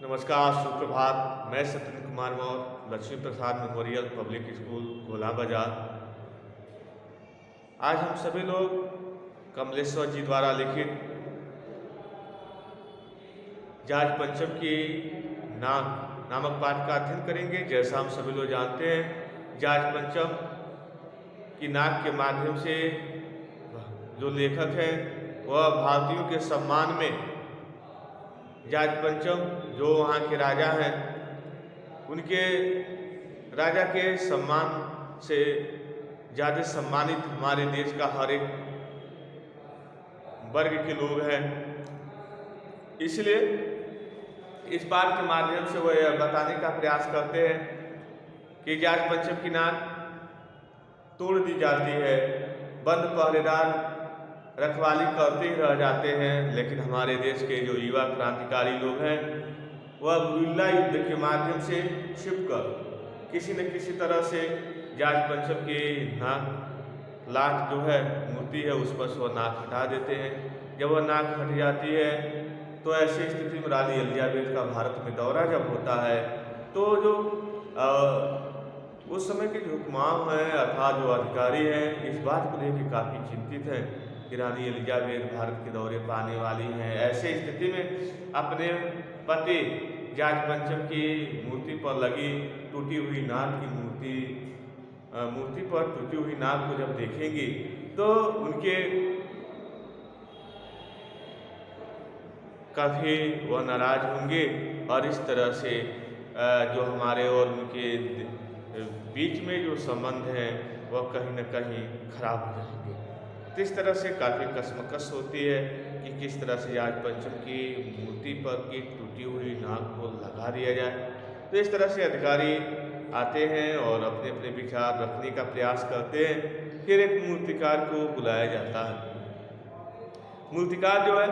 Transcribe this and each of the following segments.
नमस्कार, सुप्रभात। मैं सत्येंद्र कुमार मौर्य, लक्ष्मी प्रसाद मेमोरियल पब्लिक स्कूल, गोला बाजार। आज हम सभी लोग कमलेश्वर जी द्वारा लिखित जाज पंचम की नाक नामक पाठ का अध्ययन करेंगे। जैसा हम सभी लोग जानते हैं, जाज पंचम की नाक के माध्यम से जो लेखक हैं वह भारतीयों के सम्मान में जाज पंचम जो वहाँ के राजा हैं उनके राजा के सम्मान से ज़्यादा सम्मानित हमारे देश का हर एक वर्ग के लोग हैं। इसलिए इस पाठ के माध्यम से वह यह बताने का प्रयास करते हैं कि जाज पंचम की नाक तोड़ दी जाती है, बंद पहरेदार रखवाली करते ही रह जाते हैं, लेकिन हमारे देश के जो युवा क्रांतिकारी लोग हैं वह गुरिल्ला युद्ध के माध्यम से छिपकर किसी न किसी तरह से जाज पंचम की नाक लाख जो है मूर्ति है उस पर से वह नाक हटा देते हैं। जब वह नाक हट जाती है तो ऐसी स्थिति में रानी एलिजाबेथ का भारत में दौरा जब होता है तो जो उस समय के जो हुक्माम हैं अर्थात जो अधिकारी हैं इस बात को लेकर काफ़ी चिंतित हैं कि रानी एलिजाबेथ भारत के दौरे पर आने वाली हैं। ऐसे स्थिति में अपने पति जाज पंचम की मूर्ति पर लगी टूटी हुई नाक की मूर्ति पर टूटी हुई नाक को जब देखेंगी तो उनके काफ़ी वह नाराज होंगे और इस तरह से जो हमारे और उनके बीच में जो संबंध हैं वह कहीं न कहीं खराब हो जाएंगे। तो इस तरह से काफ़ी कशमकश होती है कि किस तरह से जाज पंचम की मूर्ति पर की टूटी हुई नाक को लगा दिया जाए। तो इस तरह से अधिकारी आते हैं और अपने अपने विचार रखने का प्रयास करते हैं। फिर एक मूर्तिकार को बुलाया जाता है। मूर्तिकार जो है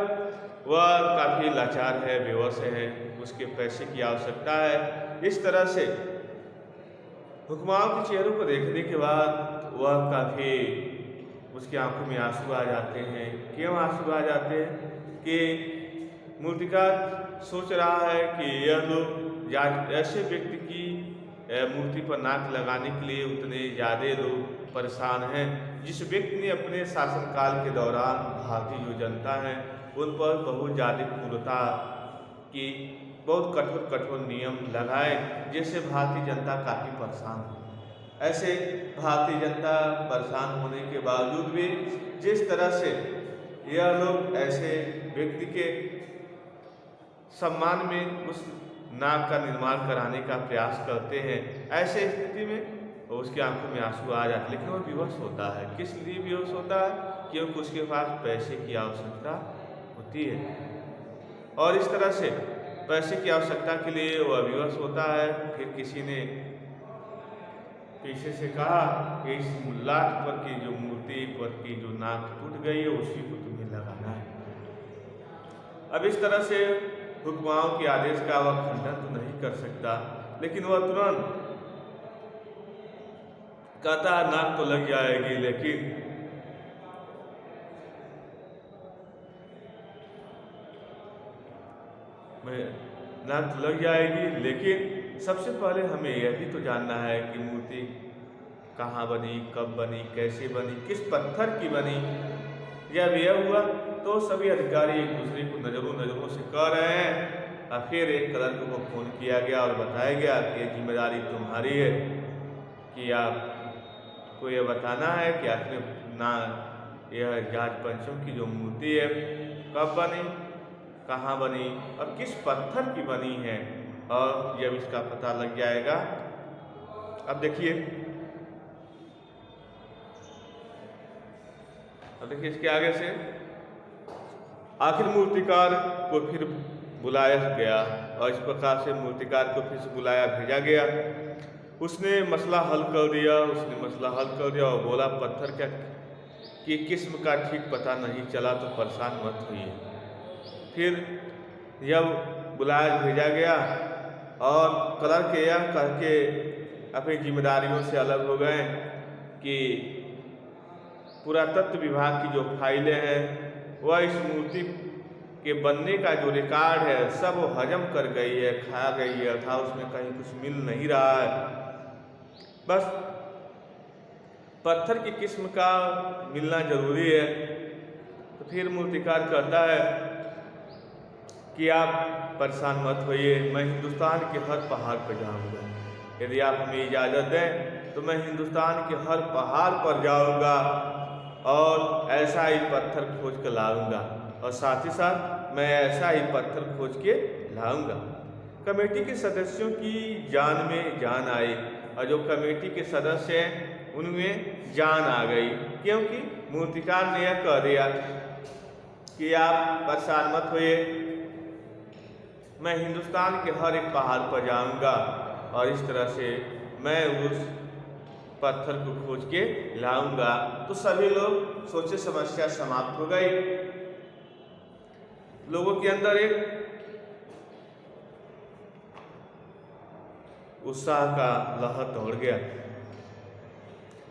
वह काफ़ी लाचार है, बेवश है, उसके पैसे की आवश्यकता है। इस तरह से हुक्माओं के चेहरों को देखने के बाद वह काफ़ी उसकी आंखों में आंसू आ जाते हैं। क्यों आंसू आ जाते हैं कि मूर्तिकार सोच रहा है कि यह लोग ऐसे व्यक्ति की मूर्ति पर नाक लगाने के लिए उतने ज़्यादा लोग परेशान हैं जिस व्यक्ति ने अपने शासनकाल के दौरान भारतीय जो जनता है उन पर बहुत ज़्यादा क्रूरता की, बहुत कठोर कठोर नियम लगाए जिससे भारतीय जनता काफ़ी परेशान हो। ऐसे भारतीय जनता परेशान होने के बावजूद भी जिस तरह से यह लोग ऐसे व्यक्ति के सम्मान में उस नाक का निर्माण कराने का प्रयास करते हैं, ऐसे स्थिति में उसकी आंखों में आंसू आ जाते, लेकिन वह विवश होता है। किस लिए विवश होता है? क्योंकि उसके पास पैसे की आवश्यकता होती है और इस तरह से पैसे की आवश्यकता के लिए वह विवश होता है। फिर किसी ने पीछे से कहा कि इस लाख पर की जो मूर्ति पर की जो नाक टूट गई है उसी को तुम्हें लगाना है। अब इस तरह से हुक्माओं के आदेश का वह खंडन तो नहीं कर सकता, लेकिन वह तुरंत कहता है नाक तो लग जाएगी, लेकिन नाक तो लग जाएगी, लेकिन सबसे पहले हमें यह भी तो जानना है कि मूर्ति कहाँ बनी, कब बनी, कैसे बनी, किस पत्थर की बनी। जब यह हुआ तो सभी अधिकारी एक दूसरे को नज़रों से कह रहे हैं और फिर एक क्लर्क को फ़ोन किया गया और बताया गया कि ये जिम्मेदारी तुम्हारी है कि आपको यह बताना है कि आपने यह जाज पंचम की जो मूर्ति है कब बनी, कहाँ बनी और किस पत्थर की बनी है। और जब इसका पता लग जाएगा, अब देखिए इसके आगे से आखिर मूर्तिकार को फिर बुलाया गया और इस प्रकार से मूर्तिकार को फिर से भेजा गया। उसने मसला हल कर दिया और बोला पत्थर की किस्म का ठीक पता नहीं चला तो परेशान मत होइए। फिर जब भेजा गया और क्लर्क यह करके अपनी जिम्मेदारियों से अलग हो गए कि पुरातत्व विभाग की जो फाइलें हैं वह इस मूर्ति के बनने का जो रिकॉर्ड है सब वो हजम कर गई है, खा गई है, अर्थात उसमें कहीं कुछ मिल नहीं रहा है। बस पत्थर की किस्म का मिलना जरूरी है। तो फिर मूर्तिकार कहता है कि आप परेशान मत होइए, मैं हिंदुस्तान के हर पहाड़ पर जाऊंगा। यदि आप हमें इजाज़त दें तो मैं हिंदुस्तान के हर पहाड़ पर जाऊंगा और ऐसा ही पत्थर खोज कर लाऊंगा, और साथ ही साथ मैं ऐसा ही पत्थर खोज के लाऊंगा। कमेटी के सदस्यों की जान में जान आई, और जो कमेटी के सदस्य हैं उनमें जान आ गई, क्योंकि मूर्तिकार ने यह कह दिया कि आप परेशान मत होइए, मैं हिंदुस्तान के हर एक पहाड़ पर जाऊंगा और इस तरह से मैं उस पत्थर को खोज के लाऊंगा। तो सभी लोग सोचे समस्या समाप्त हो गई। लोगों के अंदर एक उत्साह का लहर दौड़ गया।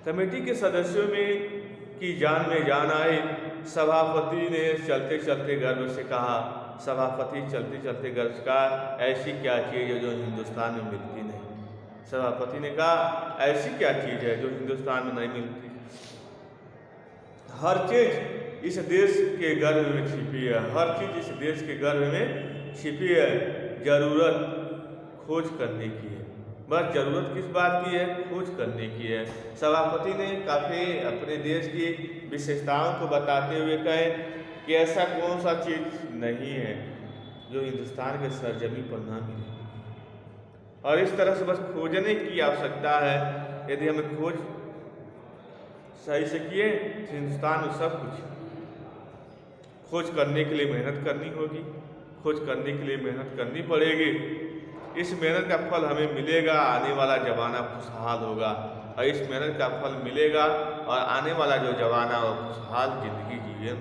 कमेटी के सदस्यों की जान में जान आई। सभापति ने चलते चलते गर्व से कहा, सभापति चलते चलते गर्व से कहा, ऐसी क्या चीज़ है जो हिंदुस्तान में मिलती नहीं। सभापति ने कहा, ऐसी क्या चीज़ है जो हिंदुस्तान में नहीं मिलती। हर चीज़ इस देश के गर्भ में छिपी है, हर चीज़ इस देश के गर्भ में छिपी है। जरूरत खोज करने की है, बस जरूरत किस बात की है? खोज करने की है। सभापति ने काफ़ी अपने देश की विशेषताओं को बताते हुए कहे कि ऐसा कौन सा चीज़ नहीं है जो हिंदुस्तान के सरजमी पर ना मिले, और इस तरह से बस खोजने की आवश्यकता है। यदि हमें खोज सही से किए तो हिंदुस्तान में सब कुछ। खोज करने के लिए मेहनत करनी होगी, खोज करने के लिए मेहनत करनी पड़ेगी। इस मेहनत का फल हमें मिलेगा, आने वाला ज़माना खुशहाल होगा, और इस मेहनत का फल मिलेगा और आने वाला जो ज़माना वो खुशहाल जिंदगी जिए।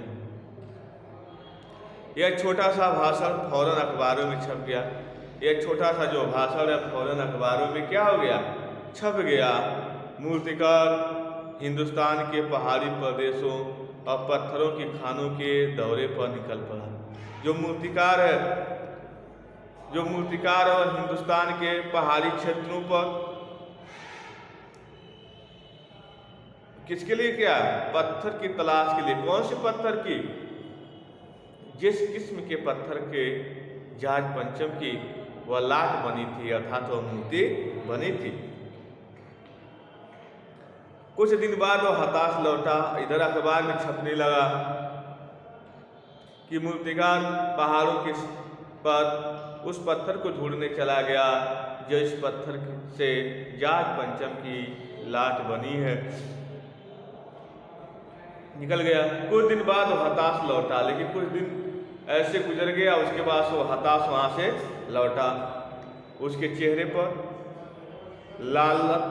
यह छोटा सा भाषण फौरन अखबारों में छप गया। यह छोटा सा जो भाषण है फौरन अखबारों में क्या हो गया? छप गया। मूर्तिकार हिंदुस्तान के पहाड़ी प्रदेशों और पत्थरों की खानों के दौरे पर निकल पड़ा। जो मूर्तिकार और हिंदुस्तान के पहाड़ी क्षेत्रों पर किसके लिए क्या? पत्थर की तलाश के लिए। कौन से पत्थर की? जिस किस्म के पत्थर के जहाज पंचम की वह लाट बनी थी, अर्थात वह मूर्ति बनी थी। कुछ दिन बाद वह हताश लौटा। इधर अखबार में छपने लगा कि मूर्तिकार पहाड़ों के पर उस पत्थर को ढूंढने चला गया जो इस पत्थर से जहाज पंचम की लाट बनी है। निकल गया। कुछ दिन बाद वो हताश लौटा, लेकिन कुछ दिन ऐसे गुजर गया, उसके बाद वो हताश वहाँ से लौटा। उसके चेहरे पर लालत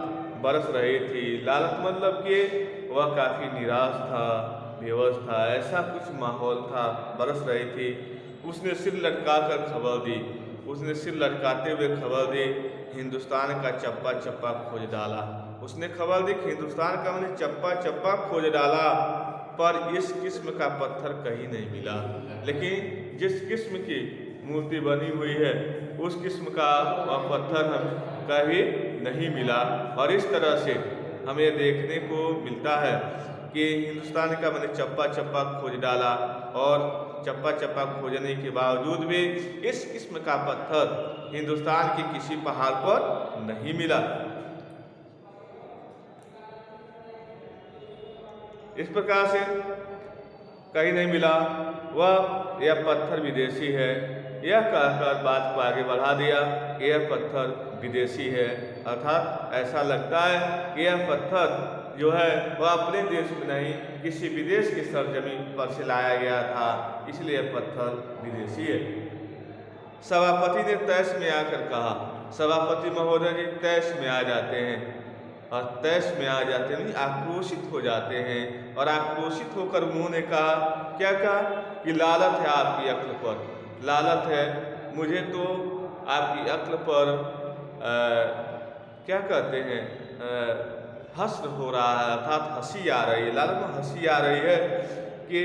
बरस रही थी। लालत मतलब कि वह काफ़ी निराश था, बेवश था, ऐसा कुछ माहौल था, बरस रही थी। उसने सिर लटका कर खबर दी। उसने सिर लटकाते हुए खबर दी, हिंदुस्तान का चप्पा चप्पा खोज डाला। उसने खबर दी कि हिंदुस्तान का मैंने चप्पा चप्पा खोज डाला, पर इस किस्म का पत्थर कहीं नहीं मिला। लेकिन जिस किस्म की मूर्ति बनी हुई है उस किस्म का वह पत्थर हमें कहीं नहीं मिला। और इस तरह से हमें देखने को मिलता है कि हिंदुस्तान का मैंने चप्पा चप्पा खोज डाला, और चप्पा चप्पा खोजने के बावजूद भी इस किस्म का पत्थर हिंदुस्तान के किसी पहाड़ पर नहीं मिला। इस प्रकार से कहीं नहीं मिला, यह पत्थर विदेशी है। यह कहकर बात को आगे बढ़ा दिया, यह पत्थर विदेशी है, अर्थात ऐसा लगता है कि यह पत्थर जो है वह अपने देश में नहीं किसी विदेश की सरजमीन पर से लाया गया था, इसलिए यह पत्थर विदेशी है। सभापति ने तैश में आकर कहा। सभापति महोदय जी तैश में आ जाते हैं, और तैश में आ जाते हैं आक्रोशित हो जाते हैं। और आक्रोशित होकर उन्होंने कहा, क्या कहा? कि लालत है आपकी अक्ल पर, लालत है। मुझे तो आपकी अक्ल पर क्या कहते हैं, हस्र हो रहा है, अर्थात हंसी आ रही है। लालत में हंसी आ रही है कि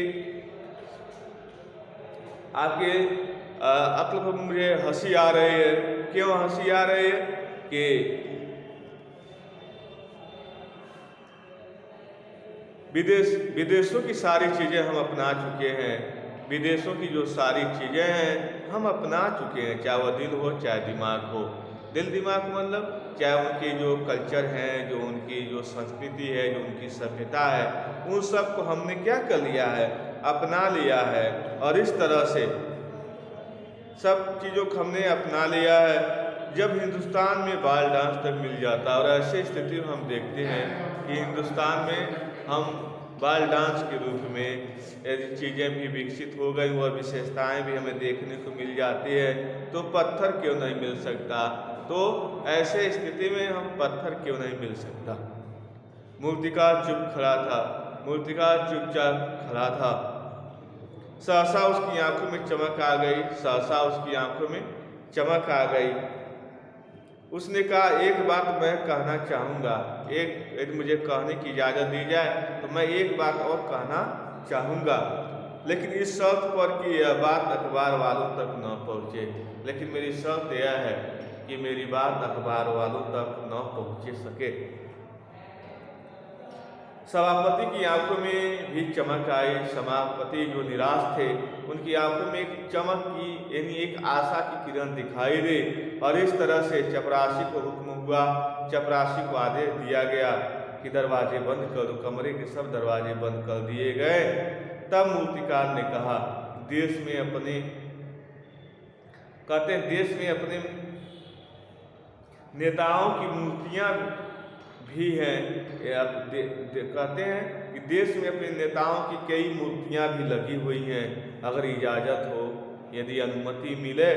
आपके अक्ल पर मुझे हंसी आ रही है। क्यों हंसी आ रही है? कि विदेशों की सारी चीज़ें हम अपना चुके हैं। विदेशों की जो सारी चीज़ें हैं हम अपना चुके हैं, चाहे वह दिल हो चाहे दिमाग हो। दिल दिमाग मतलब चाहे उनके जो कल्चर हैं, जो उनकी जो संस्कृति है, जो उनकी सभ्यता है, उन सब को हमने क्या कर लिया है? अपना लिया है। और इस तरह से सब चीज़ों को हमने अपना लिया है। जब हिंदुस्तान में बाल डांस तक मिल जाता है, और ऐसे स्थिति में हम देखते हैं कि हिंदुस्तान में हम बाल डांस के रूप में यदि चीज़ें भी विकसित हो गई और विशेषताएं भी हमें देखने को मिल जाती है, तो पत्थर क्यों नहीं मिल सकता? तो ऐसे स्थिति में हम पत्थर क्यों नहीं मिल सकता? मूर्तिकार चुप खड़ा था, मूर्तिकार चुपचाप खड़ा था। सहसा उसकी आंखों में चमक आ गई, सहसा उसकी आंखों में चमक आ गई। उसने कहा, एक बात मैं कहना चाहूँगा, यदि मुझे कहने की इजाज़त दी जाए तो मैं एक बात और कहना चाहूँगा, लेकिन इस शर्त पर कि यह बात अखबार वालों तक न पहुँचे। लेकिन मेरी शर्त यह है कि मेरी बात अखबार वालों तक न पहुँच सके। सभापति की आंखों में भी चमक आई। सभापति जो निराश थे, उनकी आंखों में एक चमक की, यानी एक आशा की किरण दिखाई दी। और इस तरह से चपरासी को हुक्म हुआ, चपरासी को आदेश दिया गया कि दरवाजे बंद कर दो। कमरे के सब दरवाजे बंद कर दिए गए। तब मूर्तिकार ने कहा, देश में अपने नेताओं की मूर्तियां भी हैं। कहते हैं कि देश में अपने नेताओं की कई मूर्तियां भी लगी हुई हैं। अगर इजाज़त हो, यदि अनुमति मिले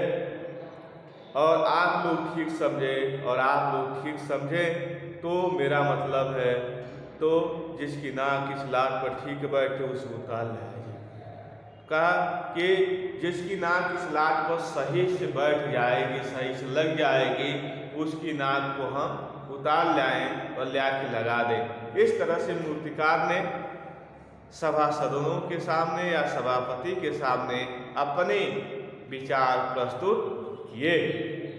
और आप लोग ठीक समझे तो मेरा मतलब है, तो जिसकी नाक इस लाट पर ठीक बैठे उसे उतार लाया जाए। कहा कि जिसकी नाक इस लाट पर सही से बैठ जाएगी, सही से लग जाएगी, उसकी नाक को हम उतार लाएं और ले आके लगा दें। इस तरह से मूर्तिकार ने सभासदों के सामने या सभापति के सामने अपने विचार प्रस्तुत किए।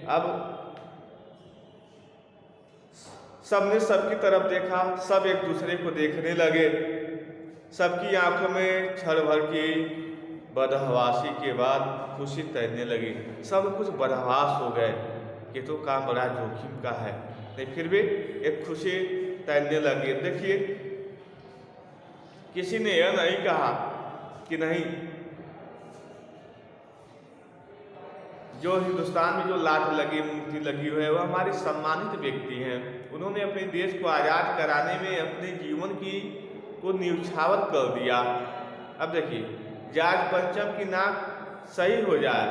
अब सबने सबकी तरफ देखा, सब एक दूसरे को देखने लगे। सबकी आंखों में क्षण भर की बदहवासी के बाद खुशी तैरने लगी। सब कुछ बदहवास हो गए, ये तो काम बड़ा जोखिम का है, लेकिन फिर भी एक खुशी तैरने लगी। देखिए, किसी ने यह नहीं कहा कि नहीं, जो हिंदुस्तान में जो लाट लगी, मूर्ति लगी हुई है, वो हमारे सम्मानित व्यक्ति हैं। उन्होंने अपने देश को आज़ाद कराने में अपने जीवन को न्यौछावर कर दिया। अब देखिए, जॉर्ज पंचम की नाक सही हो जाए,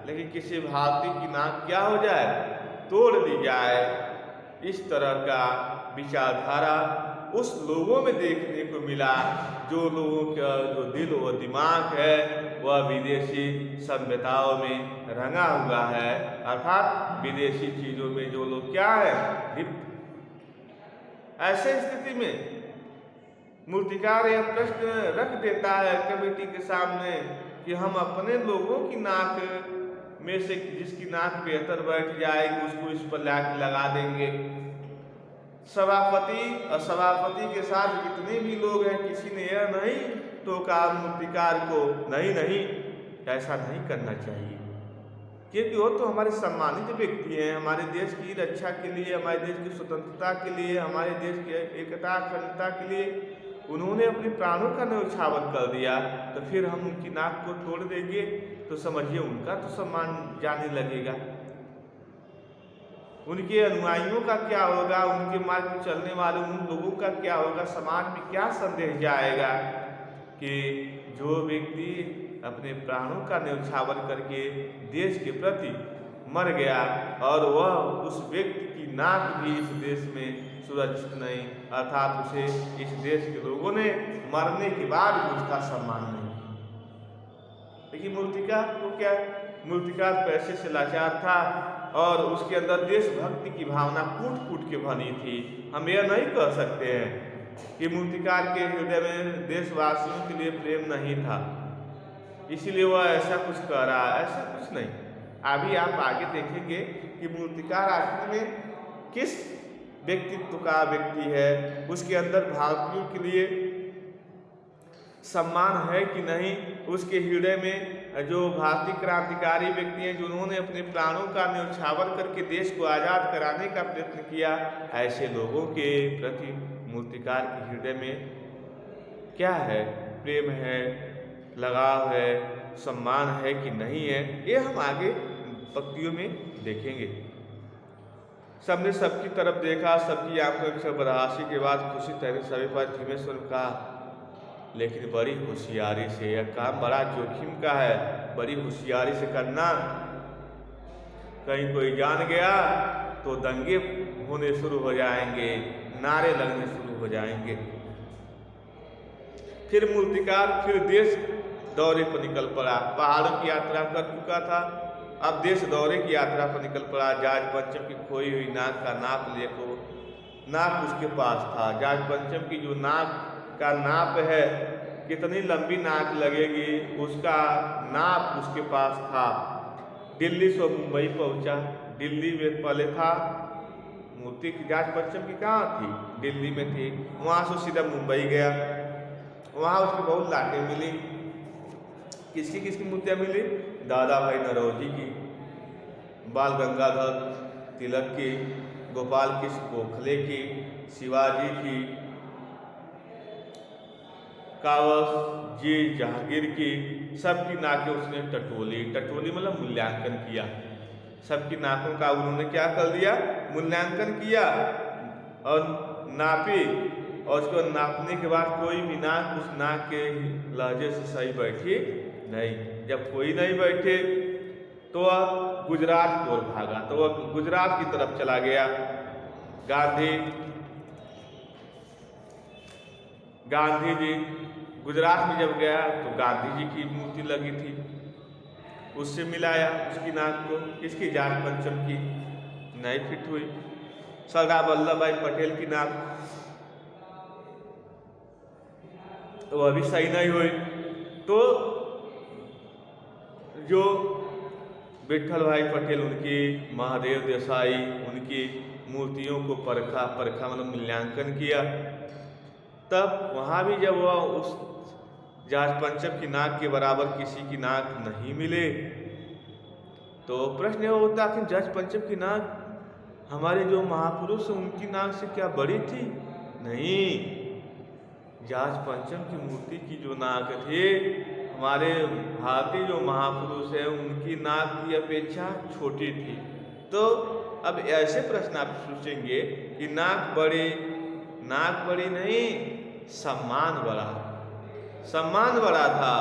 लेकिन किसी भारतीय की नाक क्या हो जाए? तोड़ दी जाए। इस तरह का विचारधारा उस लोगों में देखने को मिला, जो लोगों का जो दिल और दिमाग है वह विदेशी सभ्यताओं में रंगा हुआ है, अर्थात विदेशी चीज़ों में जो लोग क्या है, लिप्त। ऐसे स्थिति में मूर्तिकार यह प्रश्न रख देता है कमेटी के सामने कि हम अपने लोगों की नाक में से जिसकी नाक बेहतर बैठ जाएगी उसको इस पर लाके लगा देंगे। सभापति और सभापति के साथ जितने भी लोग हैं, किसी ने यह नहीं टोका मूर्तिकार को, नहीं, ऐसा नहीं करना चाहिए, क्योंकि वो तो हमारे सम्मानित व्यक्ति हैं। हमारे देश की रक्षा के लिए, हमारे देश की स्वतंत्रता के लिए, हमारे देश की एकता अखंडता के लिए उन्होंने अपने प्राणों का न्यौछावर कर दिया, तो फिर हम उनकी नाक को तोड़ देंगे तो समझिए उनका तो सम्मान जाने लगेगा। उनके अनुयायियों का क्या होगा, उनके मार्ग पर चलने वाले उन लोगों का क्या होगा, समाज में क्या संदेश जाएगा कि जो व्यक्ति अपने प्राणों का न्यौछावर करके देश के प्रति मर गया और वह उस व्यक्ति की नाक भी इस देश में सुरक्षित नहीं, अर्थात उसे इस देश के लोगों ने मरने के बाद भी उसका सम्मान नहीं। लेकिन मूर्तिकार को क्या, मूर्तिकार पैसे से लाचार था और उसके अंदर देशभक्ति की भावना कूट कूट के भरी थी। हम यह नहीं कह सकते हैं कि मूर्तिकार के हृदय में देशवासियों के लिए प्रेम नहीं था। इसीलिए वह ऐसा कुछ कह रहा है। ऐसा कुछ नहीं। अभी आप आगे देखेंगे कि मूर्तिकार आखिर में किस व्यक्तित्व का व्यक्ति है, उसके अंदर भारतीयों के लिए सम्मान है कि नहीं, उसके हृदय में जो भारतीय क्रांतिकारी व्यक्ति हैं जिन्होंने अपने प्राणों का न्यौछावर करके देश को आज़ाद कराने का प्रयत्न किया, ऐसे लोगों के प्रति मूर्तिकार के हृदय में क्या है, प्रेम है, लगाव है, सम्मान है कि नहीं है, ये हम आगे पंक्तियों में देखेंगे। सबने सबकी तरफ देखा, सबकी आंखों में बदहासी के बाद खुशी तैरे सभी पर धीमे स्वर में कहा, लेकिन बड़ी होशियारी से, यह काम बड़ा जोखिम का है, बड़ी होशियारी से करना। कहीं कोई जान गया तो दंगे होने शुरू हो जाएंगे, नारे लगने शुरू हो जाएंगे। फिर मूर्तिकार फिर देश दौरे पर निकल पड़ा। पहाड़ों की यात्रा कर चुका था, अब देश दौरे की यात्रा पर निकल पड़ा। जाज पंचम की खोई हुई नाक का नाप लेको, नाक उसके पास था। जाज पंचम की जो नाक का नाप है, कितनी लंबी नाक लगेगी, उसका नाप उसके पास था। दिल्ली से मुंबई पहुंचा। दिल्ली में पहले था मूर्ति की, जाज पंचम की कहाँ थी, दिल्ली में थी। वहाँ से सीधा मुंबई गया, वहाँ उसको बहुत लाटें मिली। किसकी किसकी मूर्तियाँ मिली? दादा भाई नरौजी की, बाल गंगाधर तिलक की, गोपाल कृष्ण गोखले की, शिवाजी की, कावस जी जहांगीर की, सबकी नाकें उसने टटोली। टटोली मतलब मूल्यांकन किया। सबकी नाकों का उन्होंने क्या कर दिया? मूल्यांकन किया और नापी। और उसको नापने के बाद कोई भी नाक उस नाक के लहजे से सही बैठी नहीं। जब कोई नहीं बैठे तो वह गुजरात की ओर भागा, तो वह गुजरात की तरफ चला गया। गांधी जी गुजरात में जब गया तो गांधी जी की मूर्ति लगी थी, उससे मिलाया उसकी नाक को। इसकी जाट पंचम की नहीं फिट हुई। सरदार वल्लभ भाई पटेल की नाक वह भी सही नहीं हुई। तो जो विट्ठल भाई पटेल, उनकी, महादेव देसाई, उनकी मूर्तियों को परखा मतलब मूल्यांकन किया। तब वहाँ भी जब वह उस जाट पंचम की नाक के बराबर किसी की नाक नहीं मिले तो प्रश्न यह होता कि जाट पंचम की नाक हमारे जो महापुरुष हैं उनकी नाक से क्या बड़ी थी? नहीं, जाट पंचम की मूर्ति की जो नाक थी, हमारे भारतीय जो महापुरुष हैं उनकी नाक की अपेक्षा छोटी थी। तो अब ऐसे प्रश्न आप सोचेंगे कि नाक बड़ी नहीं, सम्मान बड़ा था।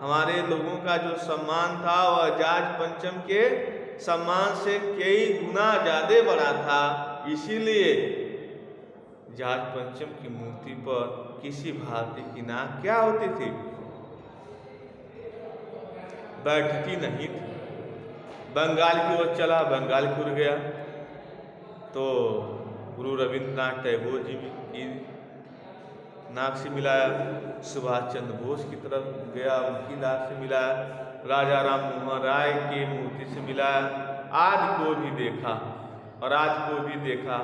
हमारे लोगों का जो सम्मान था वह जाट पंचम के सम्मान से कई गुना ज़्यादा बड़ा था। इसीलिए जाट पंचम की मूर्ति पर किसी भारतीय की नाक क्या होती थी? बैठती नहीं थी। बंगाल की ओर चला, बंगाल की ओर गया तो गुरु रविंद्रनाथ टैगोर जी की नाक से मिलाया। सुभाष चंद्र बोस की तरफ गया, उनकी नाक से मिलाया। राजा राम मोहन राय की मूर्ति से मिलाया। आज को भी देखा,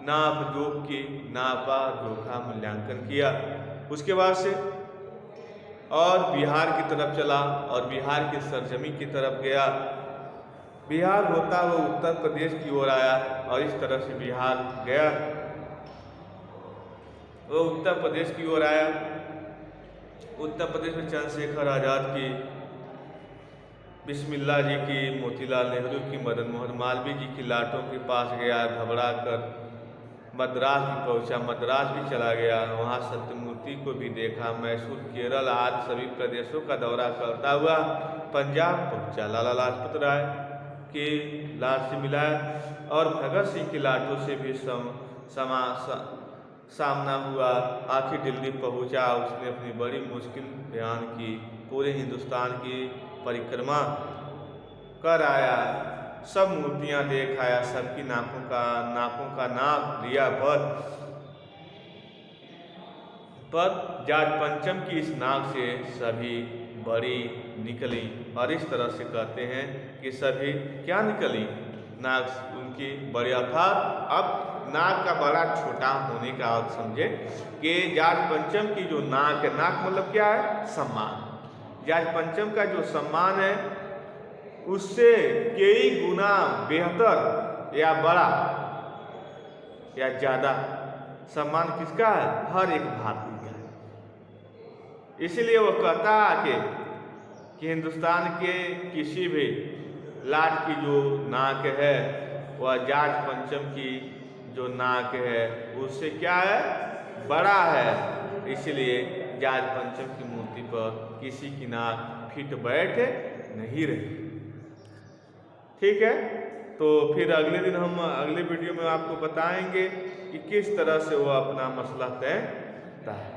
नाप जोख की, नापा जोखा, मूल्यांकन किया। उसके बाद से और बिहार की तरफ चला और बिहार की सरजमी की तरफ गया। बिहार होता वो उत्तर प्रदेश की ओर आया और इस तरह से बिहार गया, वो उत्तर प्रदेश की ओर आया। उत्तर प्रदेश में चंद्रशेखर आज़ाद की, बिस्मिल्लाह जी की, मोतीलाल नेहरू की, मदन मोहन मालवीय जी की लाटों के पास गया। घबरा कर मद्रास भी पहुंचा, मद्रास भी चला गया, वहाँ सत्यमूर्ति को भी देखा। मैसूर, केरल आदि सभी प्रदेशों का दौरा करता हुआ पंजाब पहुंचा। लाला लाजपत राय के लाट से मिलाया और भगत सिंह की लाटों से भी सामना हुआ। आखिर दिल्ली पहुंचा, उसने अपनी बड़ी मुश्किल बयान की, पूरे हिंदुस्तान की परिक्रमा कर आया, सब मूर्तियां देख आया, सबकी नाकों का नाप लिया। पर जाट पंचम की इस नाक से सभी बड़ी निकली। और इस तरह से कहते हैं कि सभी क्या निकली, नाक उनकी बड़ी, अर्थात अब नाक का बड़ा छोटा होने का अर्थ समझे कि जाट पंचम की जो नाक है, नाक मतलब क्या है, सम्मान। जाट पंचम का जो सम्मान है उससे कई गुना बेहतर या बड़ा या ज्यादा सम्मान किसका है, हर एक भारतीय का है। इसलिए वो कहता है कि हिंदुस्तान के किसी भी लाट की जो नाक है वह जाट पंचम की जो नाक है उससे क्या है, बड़ा है। इसलिए जाट पंचम की मूर्ति पर किसी की नाक फिट बैठ नहीं रही। ठीक है, तो फिर अगले दिन हम अगले वीडियो में आपको बताएंगे कि किस तरह से वो अपना मसला तय करता है।